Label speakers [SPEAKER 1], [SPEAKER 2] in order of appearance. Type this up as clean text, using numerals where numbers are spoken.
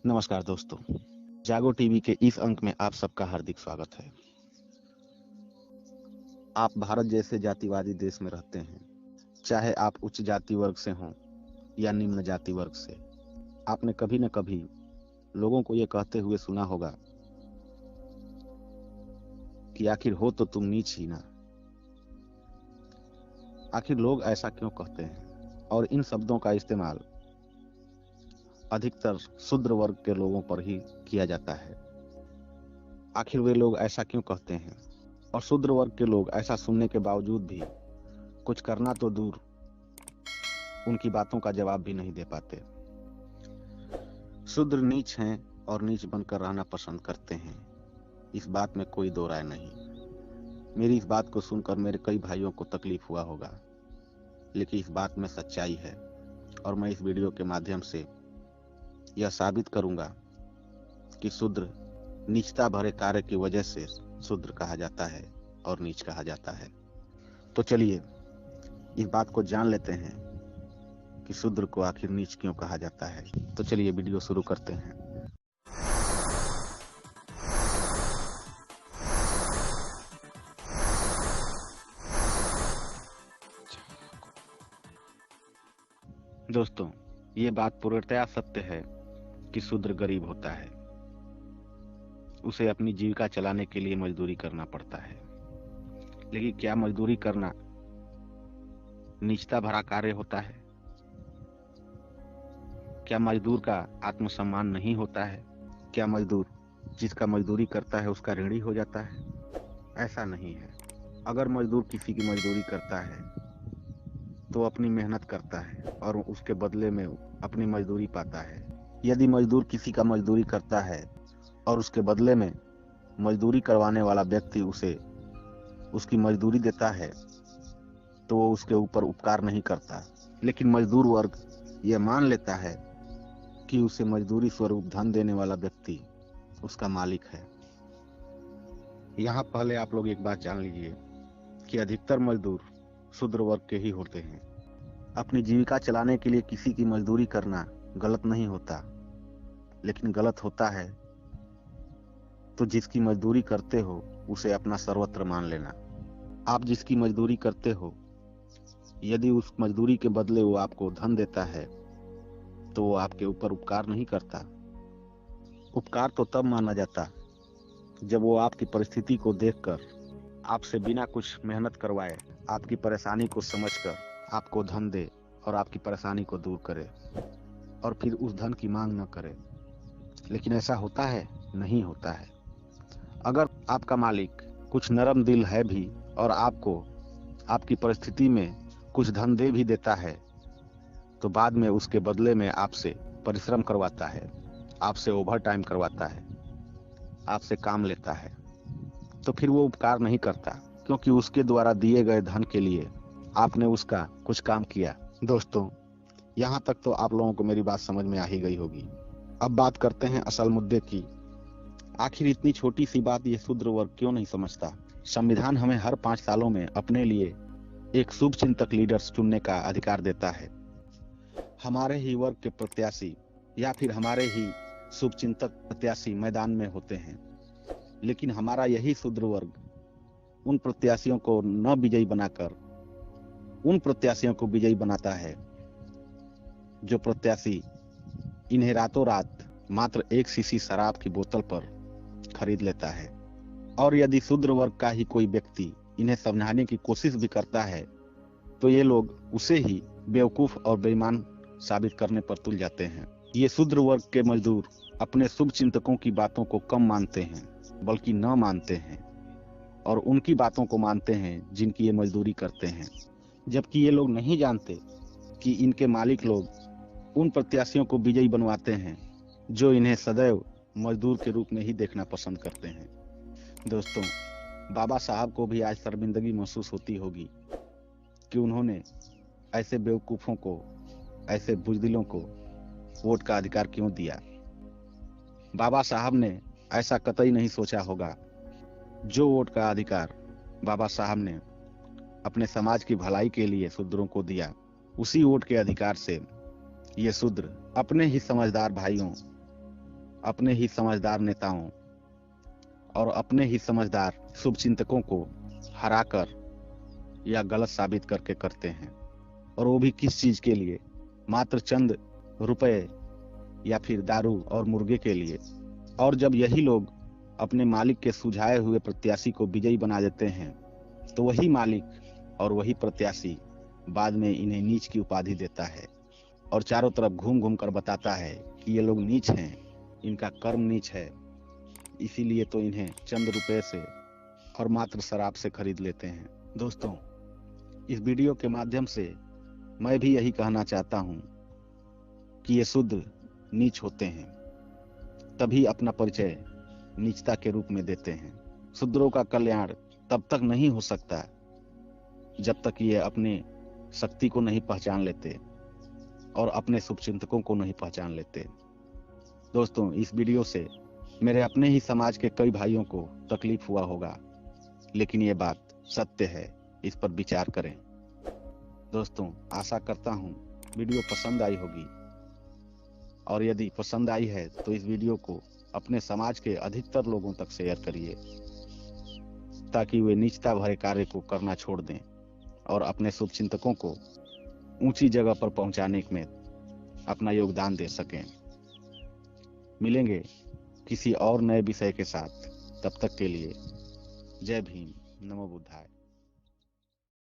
[SPEAKER 1] नमस्कार दोस्तों, जागो टीवी के इस अंक में आप सबका हार्दिक स्वागत है। आप भारत जैसे जातिवादी देश में रहते हैं, चाहे आप उच्च जाति वर्ग से हों या निम्न जाति वर्ग से। आपने कभी न कभी लोगों को ये कहते हुए सुना होगा कि आखिर हो तो तुम नीच ही ना। आखिर लोग ऐसा क्यों कहते हैं और इन शब्दों का इस्तेमाल अधिकतर शूद्र वर्ग के लोगों पर ही किया जाता है। आखिर वे लोग ऐसा क्यों कहते हैं और शूद्र वर्ग के लोग ऐसा सुनने के बावजूद भी कुछ करना तो दूर, उनकी बातों का जवाब भी नहीं दे पाते। शूद्र नीच हैं और नीच बनकर रहना पसंद करते हैं, इस बात में कोई दो राय नहीं। मेरी इस बात को सुनकर मेरे कई भाइयों को तकलीफ हुआ होगा, लेकिन इस बात में सच्चाई है और मैं इस वीडियो के माध्यम से यह साबित करूंगा कि शूद्र नीचता भरे कार्य की वजह से शूद्र कहा जाता है और नीच कहा जाता है। तो चलिए इस बात को जान लेते हैं कि शूद्र को आखिर नीच क्यों कहा जाता है। तो चलिए वीडियो शुरू करते हैं। दोस्तों, ये बात पूर्णतया सत्य है कि शूद्र गरीब होता है, उसे अपनी जीविका चलाने के लिए मजदूरी करना पड़ता है। लेकिन क्या मजदूरी करना नीचता भरा कार्य होता है? क्या मजदूर का आत्मसम्मान नहीं होता है? क्या मजदूर जिसका मजदूरी करता है उसका ऋणी हो जाता है? ऐसा नहीं है। अगर मजदूर किसी की मजदूरी करता है तो अपनी मेहनत करता है और उसके बदले में अपनी मजदूरी पाता है। यदि मजदूर किसी का मजदूरी करता है और उसके बदले में मजदूरी करवाने वाला व्यक्ति उसे उसकी मजदूरी देता है तो वो उसके ऊपर उपकार नहीं करता, लेकिन मजदूर वर्ग यह मान लेता है कि उसे मजदूरी स्वरूप धन देने वाला व्यक्ति उसका मालिक है। यहाँ पहले आप लोग एक बात जान लीजिए कि अधिकतर मजदूर शूद्र वर्ग के ही होते हैं। अपनी जीविका चलाने के लिए किसी की मजदूरी करना गलत नहीं होता, लेकिन गलत होता है तो जिसकी मजदूरी करते हो उसे अपना सर्वत्र मान लेना। आप जिसकी मजदूरी करते हो, यदि उस मजदूरी के बदले वो आपको धन देता है तो वो आपके ऊपर उपकार नहीं करता। उपकार तो तब माना जाता जब वो आपकी परिस्थिति को देखकर आपसे बिना कुछ मेहनत करवाए आपकी परेशानी को समझकर आपको धन दे और आपकी परेशानी को दूर करे और फिर उस धन की मांग न करे। लेकिन ऐसा होता है? नहीं होता है। अगर आपका मालिक कुछ नरम दिल है भी और आपको आपकी परिस्थिति में कुछ धन दे भी देता है तो बाद में उसके बदले में आपसे परिश्रम करवाता है, आपसे ओवर टाइम करवाता है, आपसे काम लेता है, तो फिर वो उपकार नहीं करता, क्योंकि उसके द्वारा दिए गए धन के लिए आपने उसका कुछ काम किया। दोस्तों, यहाँ तक तो आप लोगों को मेरी बात समझ में आ ही गई होगी। अब बात करते हैं असल मुद्दे की। आखिर इतनी छोटी सी बात ये शूद्र वर्ग क्यों नहीं समझता? संविधान हमें हर 5 सालों में अपने लिए एक शुभ चिंतक लीडर्स चुनने का अधिकार देता है। हमारे ही वर्ग के प्रत्याशी या फिर हमारे ही शुभ चिंतक प्रत्याशी मैदान में होते हैं, लेकिन हमारा यही शूद्र वर्ग उन प्रत्याशियों को न विजयी बनाकर उन प्रत्याशियों को विजयी बनाता है जो प्रत्याशी इन्हें रातों रात मात्र 1 शीशी शराब की बोतल पर खरीद लेता है। और यदि शूद्र वर्ग का ही कोई व्यक्ति इन्हें समझाने की कोशिश भी करता है तो ये लोग उसे ही बेवकूफ और बेईमान साबित करने पर तुल जाते हैं। ये शूद्र वर्ग के मजदूर अपने शुभ चिंतकों की बातों को कम मानते हैं, बल्कि न मानते हैं, और उनकी बातों को मानते हैं जिनकी ये मजदूरी करते हैं। जबकि ये लोग नहीं जानते कि इनके मालिक लोग उन प्रत्याशियों को विजयी बनवाते हैं जो इन्हें सदैव मजदूर के रूप में ही देखना पसंद करते हैं। दोस्तों, बाबा साहब को भी आज शर्मिंदगी महसूस होती होगी कि उन्होंने ऐसे बेवकूफ़ों को, ऐसे बुज़दिलों को वोट का अधिकार क्यों दिया। बाबा साहब ने ऐसा कतई नहीं सोचा होगा। जो वोट का अधिकार बाबा साहब ने अपने समाज की भलाई के लिए शूद्रों को दिया, उसी वोट के अधिकार से ये शूद्र अपने ही समझदार भाइयों अपने ही समझदार नेताओं और अपने ही समझदार शुभचिंतकों को हराकर या गलत साबित करके करते हैं। और वो भी किस चीज के लिए? मात्र चंद रुपए या फिर दारू और मुर्गे के लिए। और जब यही लोग अपने मालिक के सुझाए हुए प्रत्याशी को विजयी बना देते हैं तो वही मालिक और वही प्रत्याशी बाद में इन्हें नीच की उपाधि देता है और चारों तरफ घूम घूम कर बताता है कि ये लोग नीच हैं, इनका कर्म नीच है, इसीलिए तो इन्हें चंद रुपए से और मात्र शराब से खरीद लेते हैं। दोस्तों, इस वीडियो के माध्यम से मैं भी यही कहना चाहता हूँ कि ये शुद्ध नीच होते हैं, तभी अपना परिचय नीचता के रूप में देते हैं। शूद्रों का कल्याण तब तक नहीं हो सकता जब तक ये अपने शक्ति को नहीं पहचान लेते और अपने शुभचिंतकों को नहीं पहचान लेते। दोस्तों, इस वीडियो से मेरे अपने ही समाज के कई भाइयों को तकलीफ हुआ होगा, लेकिन ये बात सत्य है, इस पर विचार करें। दोस्तों, आशा करता हूँ वीडियो पसंद आई होगी, और यदि पसंद आई है तो इस वीडियो को अपने समाज के अधिकतर लोगों तक शेयर करिए ताकि वे नीचता भरे कार्य को करना छोड़ दें और अपने शुभचिंतकों को ऊंची जगह पर पहुंचाने में अपना योगदान दे सकें। मिलेंगे किसी और नए विषय के साथ, तब तक के लिए जय भीम, नमो बुद्धाय।